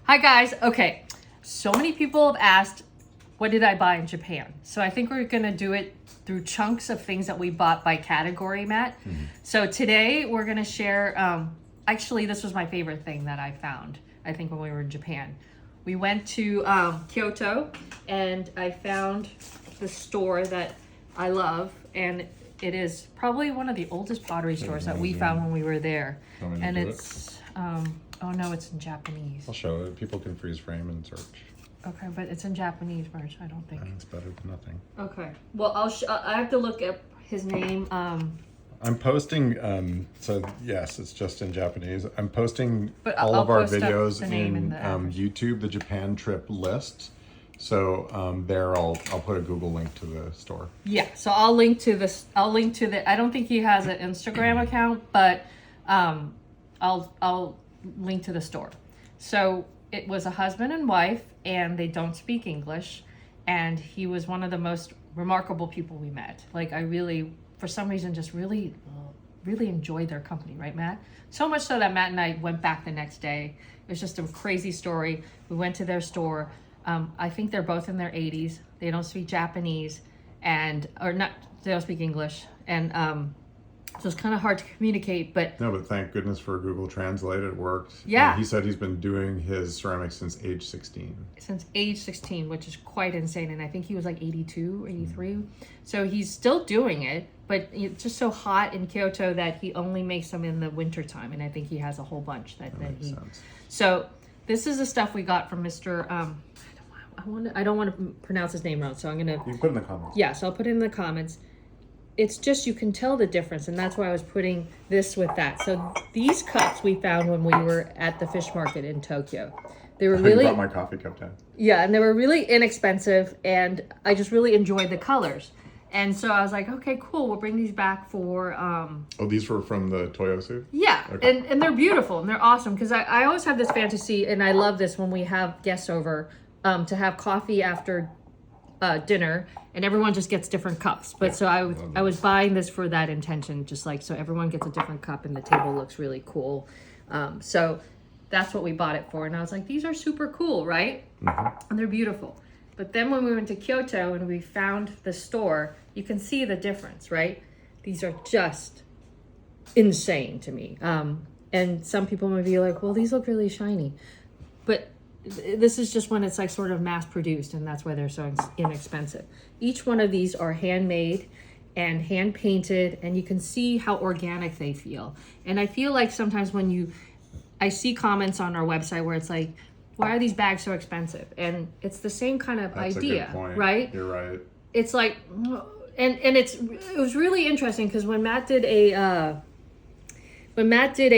Hi guys. Okay, so many people have asked, what did I buy in Japan? So I think we're gonna do it through chunks of things that we bought by category, Matt. So today we're gonna share, actually this was my favorite thing that I found, I think when we were in Japan. We went to Kyoto and I found the store that I love, and it is probably one of the oldest pottery stores that we found when we were there. And it's, oh no, it's in Japanese. I'll show it. People can freeze frame and search. Okay, but it's in Japanese, March, I don't think. It's better than nothing. Okay, well, I have to look up his name. I'm posting, so yes, it's just in Japanese. I'm posting But all I'll of our post up videos the name in and the address. YouTube, the Japan trip list. So there I'll put a Google link to the store. Yeah, so I'll link to this. I'll link to the. I don't think he has an Instagram account, but I'll link to the store. So it was a husband and wife, and they don't speak English, and he was one of the most remarkable people we met. Like I really, for some reason, just really enjoyed their company, right, Matt? So much so that Matt and I went back the next day. It was just a crazy story. We went to their store. I think they're both in their 80s. They don't speak Japanese, they don't speak English. And so it's kind of hard to communicate, but... No, but thank goodness for Google Translate, it worked. Yeah. And he said he's been doing his ceramics since age 16. Since age 16, which is quite insane. And I think he was like 82, 83. So he's still doing it, but it's just so hot in Kyoto that he only makes them in the wintertime. And I think he has a whole bunch that Makes he... sense. So this is the stuff we got from Mr. I don't want to pronounce his name wrong, so I'm going to... You can put in the comments. Yeah, so I'll put it in the comments. It's just, you can tell the difference, and that's why I was putting this with that. So these cups we found when we were at the fish market in Tokyo. They were really... I brought my coffee cup down. Yeah, and they were really inexpensive, and I just really enjoyed the colors. And so I was like, okay, cool, we'll bring these back for... Oh, these were from the Toyosu? Yeah, Okay. and they're beautiful, and they're awesome, because I always have this fantasy, and I love this when we have guests over, to have coffee after dinner, and everyone just gets different cups. But so I was buying this for that intention, just like so everyone gets a different cup and the table looks really cool. So that's what we bought it for, and I was like, these are super cool, right? And they're beautiful. But then when we went to Kyoto and we found the store, you can see the difference, right? These are just insane to me. And some people might be like, well, these look really shiny, but this is just when it's like sort of mass produced, and that's why they're so inexpensive. Each one of these are handmade and hand painted, and you can see how organic they feel. And I feel like sometimes when I see comments on our website where it's like, why are these bags so expensive? And it's the same kind of That's idea, a good point. right? You're right. It's like, and it was really interesting because when Matt did a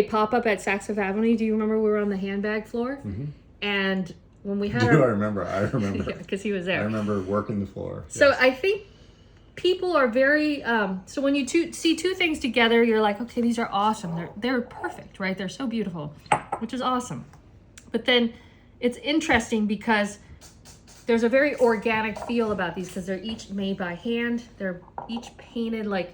pop-up at Saks Fifth Avenue, do you remember we were on the handbag floor? And when we had I remember. yeah, because he was there. I remember working the floor. So Yes. I think people are very, so when you see two things together, you're like, okay, these are awesome. They're perfect, right? They're so beautiful, which is awesome. But then it's interesting because there's a very organic feel about these because they're each made by hand. They're each painted like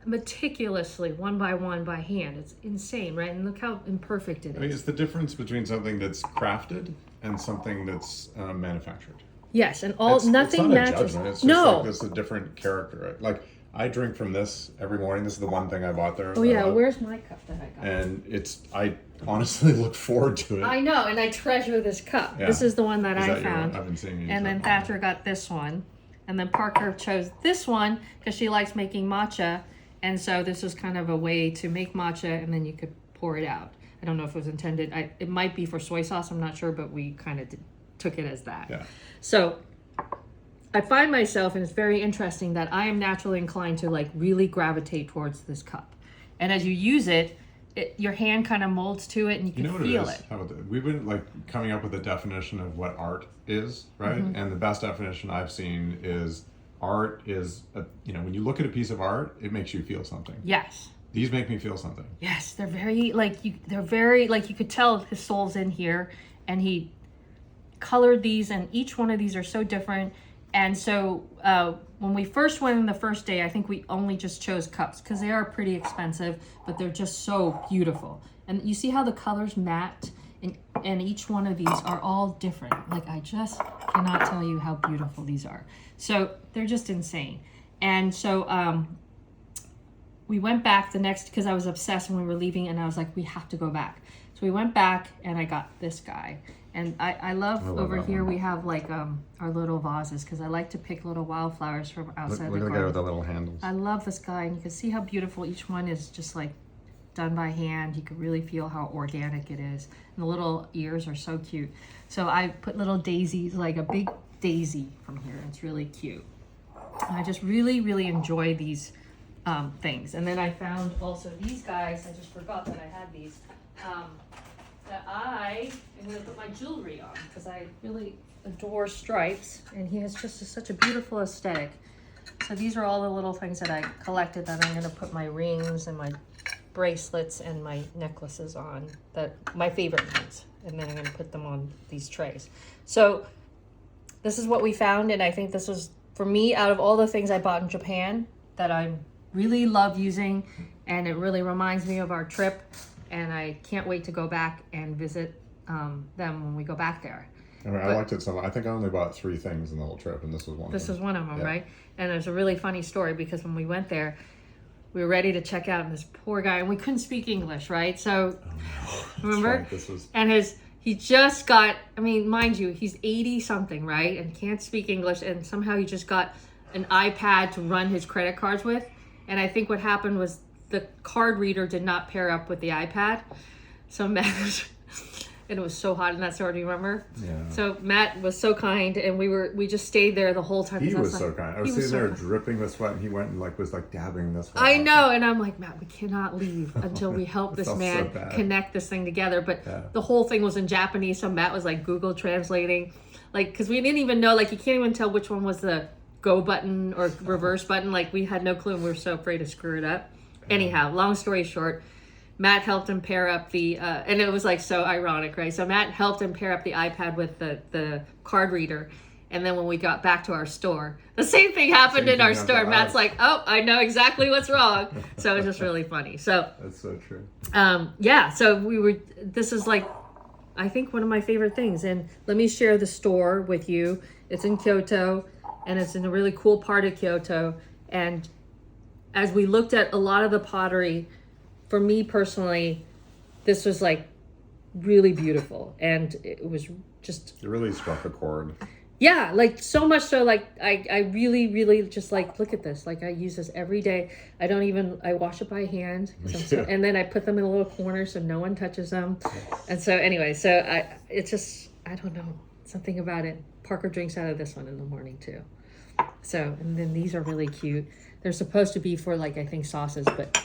meticulously, one by hand. It's insane, right? And look how imperfect it is. I mean, it's the difference between something that's crafted and something that's manufactured. Yes, and it's nothing not matches. A judgment. It's just no, like this is a different character. Like I drink from this every morning. This is the one thing I bought there. oh yeah, where's my cup that I got? And I honestly look forward to it. I know, and I treasure this cup. Yeah. This is the one that Is I that your found. one? I've been seeing you. And then Thatcher got this one, and then Parker chose this one because she likes making matcha, and so this was kind of a way to make matcha, and then you could pour it out. I don't know if it was intended. It might be for soy sauce. I'm not sure, but we kind of took it as that. Yeah. So I find myself, and it's very interesting that I am naturally inclined to like really gravitate towards this cup, and as you use it, your hand kind of molds to it, and you can feel it. How about that? We've been like coming up with a definition of what art is, right? And the best definition I've seen is art is, when you look at a piece of art, it makes you feel something. Yes. These make me feel something. Yes, they're very you could tell his soul's in here, and he colored these, and each one of these are so different. And so when we first went in the first day, I think we only just chose cups because they are pretty expensive, but they're just so beautiful. And you see how the colors matte? And and each one of these are all different. Like, I just cannot tell you how beautiful these are. So they're just insane. And so we went back the next, because I was obsessed when we were leaving, and I was like, we have to go back. So we went back, and I got this guy. And I love over here we have like our little vases, because I like to pick little wildflowers from outside Look the at the guy garden. with the little handles. I love this guy, and you can see how beautiful each one is, just like done by hand. You can really feel how organic it is. And the little ears are so cute. So I put little daisies, like a big daisy from here. It's really cute. And I just really, really enjoy these things. And then I found also these guys. I just forgot that I had these. That I am going to put my jewelry on, because I really adore stripes, and he has just such a beautiful aesthetic. So these are all the little things that I collected that I'm going to put my rings and my bracelets and my necklaces on, that my favorite ones, and then I'm going to put them on these trays. So this is what we found, and I think this was, for me, out of all the things I bought in Japan, that I really love using, and it really reminds me of our trip. And I can't wait to go back and visit them when we go back there. I mean, I liked it so much. I think I only bought 3 things in the whole trip, and this was one of them. This was one of them, Yeah. right? And there's a really funny story, because when we went there, we were ready to check out, and this poor guy, and we couldn't speak English, right? So, remember? Right. This was... And he just got, I mean, mind you, he's 80 something, right? And can't speak English, and somehow he just got an iPad to run his credit cards with. And I think what happened was the card reader did not pair up with the iPad. So Matt, and it was so hot in that store, do you remember? Yeah. So Matt was so kind, and we just stayed there the whole time. He 'cause I was like, so kind. I was he sitting so there kind. dripping with sweat, and he went and was dabbing this one. I know, and I'm like, Matt, we cannot leave until we help this felt so man bad. connect this thing together. But Yeah. the whole thing was in Japanese, so Matt was like Google translating, like, because we didn't even know, like, you can't even tell which one was the go button or reverse button. Like, we had no clue, and we were so afraid to screw it up. Anyhow, long story short, Matt helped him pair up the, and it was like so ironic, right? So Matt helped him pair up the iPad with the card reader. And then when we got back to our store, the same thing happened in our store. Matt's like, oh, I know exactly what's wrong. So it was just really funny. So, That's so true. yeah, so this is like, I think one of my favorite things. And let me share the store with you. It's in Kyoto, and it's in a really cool part of Kyoto. And as we looked at a lot of the pottery, for me personally, this was like really beautiful, and it was just, It really struck a chord. yeah, like so much so, like I really, really just like, look at this, like I use this every day. I wash it by hand, and then I put them in a little corner so no one touches them. And so anyway, it's just, I don't know, something about it. Parker drinks out of this one in the morning too. So, and then these are really cute. They're supposed to be for, like, I think sauces, but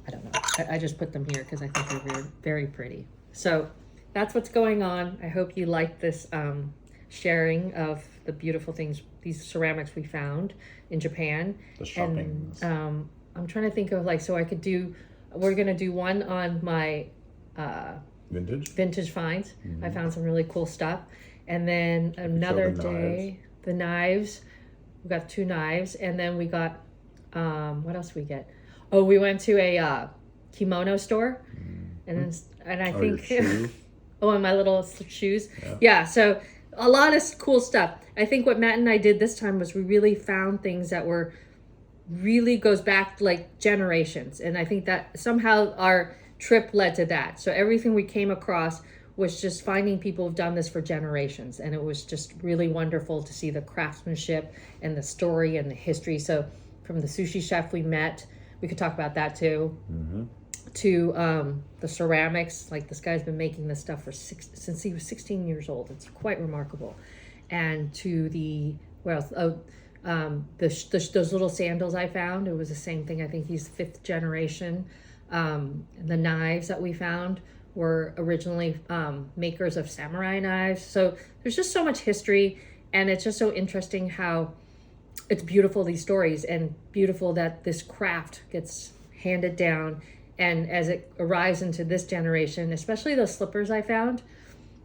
I don't know. I just put them here because I think they're very, very pretty. So that's what's going on. I hope you like this sharing of the beautiful things, these ceramics we found in Japan. The shopping. And I'm trying to think of, like, so I could do, we're going to do one on my vintage finds. Mm-hmm. I found some really cool stuff. And then another day, the knives. We got 2 knives, and then we got, what else we get? Oh, we went to a kimono store, and I think, oh, and my little shoes. Yeah, so a lot of cool stuff. I think what Matt and I did this time was we really found things that were really goes back like generations, and I think that somehow our trip led to that. So everything we came across was just finding people who've done this for generations, and it was just really wonderful to see the craftsmanship and the story and the history. So from the sushi chef we met, we could talk about that too, to the ceramics, like this guy's been making this stuff since he was 16 years old. It's quite remarkable. And to the, those little sandals I found, it was the same thing. I think he's 5th generation. The knives that we found were originally makers of samurai knives. So there's just so much history, and it's just so interesting how it's beautiful, these stories, and beautiful that this craft gets handed down. And as it arrives into this generation, especially those slippers I found,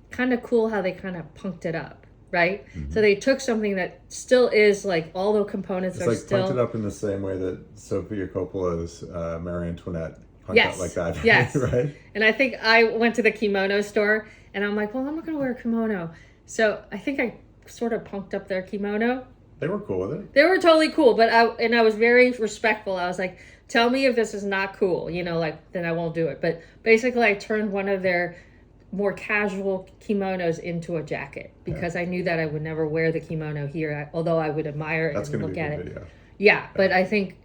kind of cool how they kind of punked it up, right? Mm-hmm. So they took something that still is like all the components it's are like still punked it up in the same way that Sofia Coppola's Marie Antoinette punked Yes. out like that. Yes. Right? And I think I went to the kimono store and I'm like, well, I'm not going to wear a kimono. So I think I sort of punked up their kimono. They were cool with it. They were totally cool, but I was very respectful. I was like, tell me if this is not cool, then I won't do it. But basically I turned one of their more casual kimonos into a jacket because I knew that I would never wear the kimono here, although I would admire it That's and going to look be a at good it. video. Yeah, but I think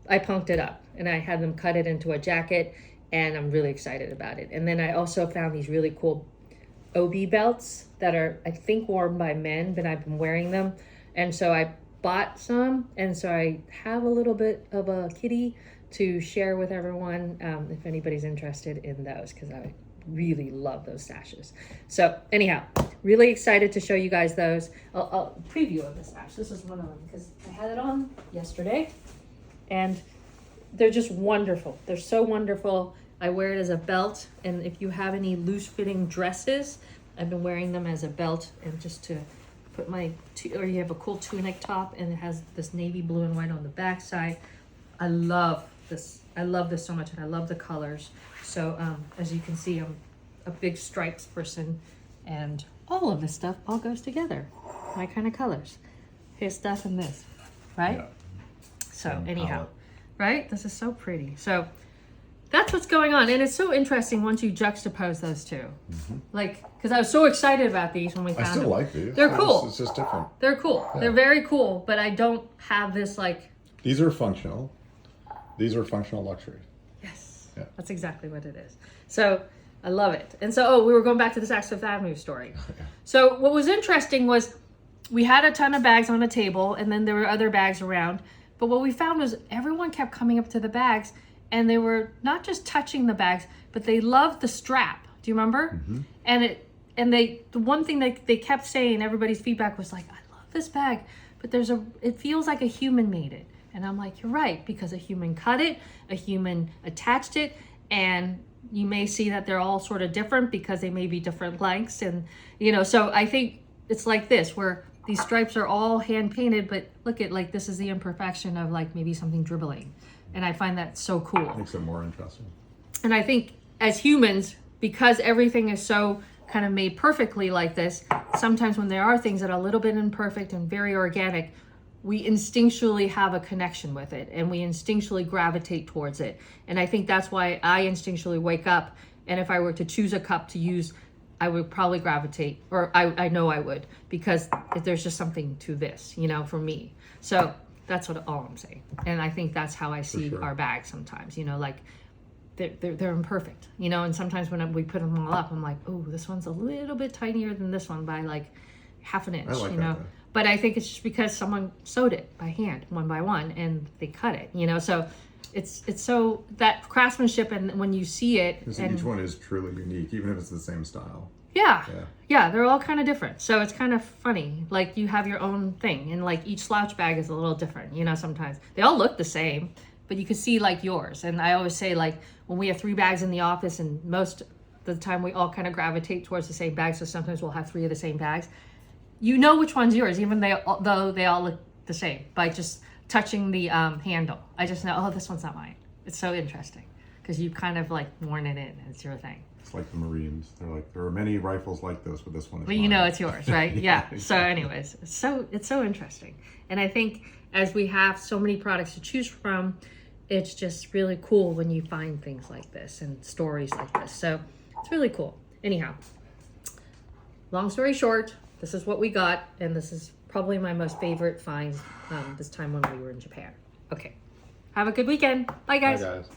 I punked it up and I had them cut it into a jacket and I'm really excited about it. And then I also found these really cool obi belts that are, I think, worn by men, but I've been wearing them. And so I bought some, and so I have a little bit of a kitty to share with everyone if anybody's interested in those, because I really love those sashes. So anyhow, really excited to show you guys those. I'll preview of the sash. This is one of them because I had it on yesterday, and they're just wonderful. They're so wonderful. I wear it as a belt, and if you have any loose-fitting dresses, I've been wearing them as a belt, and just to put or you have a cool tunic top, and it has this navy blue and white on the back side. I love this. I love this so much, and I love the colors. So as you can see, I'm a big stripes person, and all of this stuff all goes together. My kind of colors. His stuff and this, right? Yeah. So anyhow, right? This is so pretty. So that's what's going on. And it's so interesting once you juxtapose those two. Mm-hmm. Like, because I was so excited about these when we found them. I still like these. They're cool. It's just different. They're cool. Yeah. They're very cool, but I don't have this like... These are functional. These are functional luxury. Yes. Yeah. That's exactly what it is. So I love it. And so, we were going back to the Saks Fifth Avenue story. Yeah. So what was interesting was we had a ton of bags on a table, and then there were other bags around. But what we found was everyone kept coming up to the bags, and they were not just touching the bags, but they loved the strap. Do you remember? Mm-hmm. And the one thing that they kept saying, everybody's feedback was like, I love this bag, but it feels like a human made it. And I'm like, you're right, because a human cut it, a human attached it, and you may see that they're all sort of different because they may be different lengths. And, so I think it's like this, where these stripes are all hand painted, but look at, like, this is the imperfection of like maybe something dribbling. And I find that so cool. Makes it more interesting. And I think as humans, because everything is so kind of made perfectly like this, sometimes when there are things that are a little bit imperfect and very organic, we instinctually have a connection with it and we instinctually gravitate towards it. And I think that's why I instinctually wake up, and if I were to choose a cup to use, I would probably gravitate, or I know I would, because there's just something to this, for me. So that's all I'm saying. And I think that's how I see our bags sometimes, like they're imperfect, and sometimes when we put them all up, I'm like, oh, this one's a little bit tinier than this one by like half an inch, I like that. But I think it's just because someone sewed it by hand, one by one, and they cut it, so it's so that craftsmanship, and when you see it, and each one is truly unique, even if it's the same style. Yeah, they're all kind of different. So it's kind of funny. Like, you have your own thing, and like each slouch bag is a little different, sometimes. They all look the same, but you can see like yours. And I always say, like, when we have 3 bags in the office, and most of the time we all kind of gravitate towards the same bag, so sometimes we'll have 3 of the same bags. You know which one's yours, even though they all look the same, by just touching the handle. I just know, oh, this one's not mine. It's so interesting, because you've kind of like worn it in. It's your thing. It's like the Marines. They're like, there are many rifles like this, but this one is But mine. you know it's yours, right? Yeah. Exactly. So anyways, it's so interesting. And I think as we have so many products to choose from, it's just really cool when you find things like this and stories like this. So it's really cool. Anyhow, long story short, this is what we got, and this is probably my most favorite find this time when we were in Japan. Okay. Have a good weekend. Bye, guys. Bye, guys.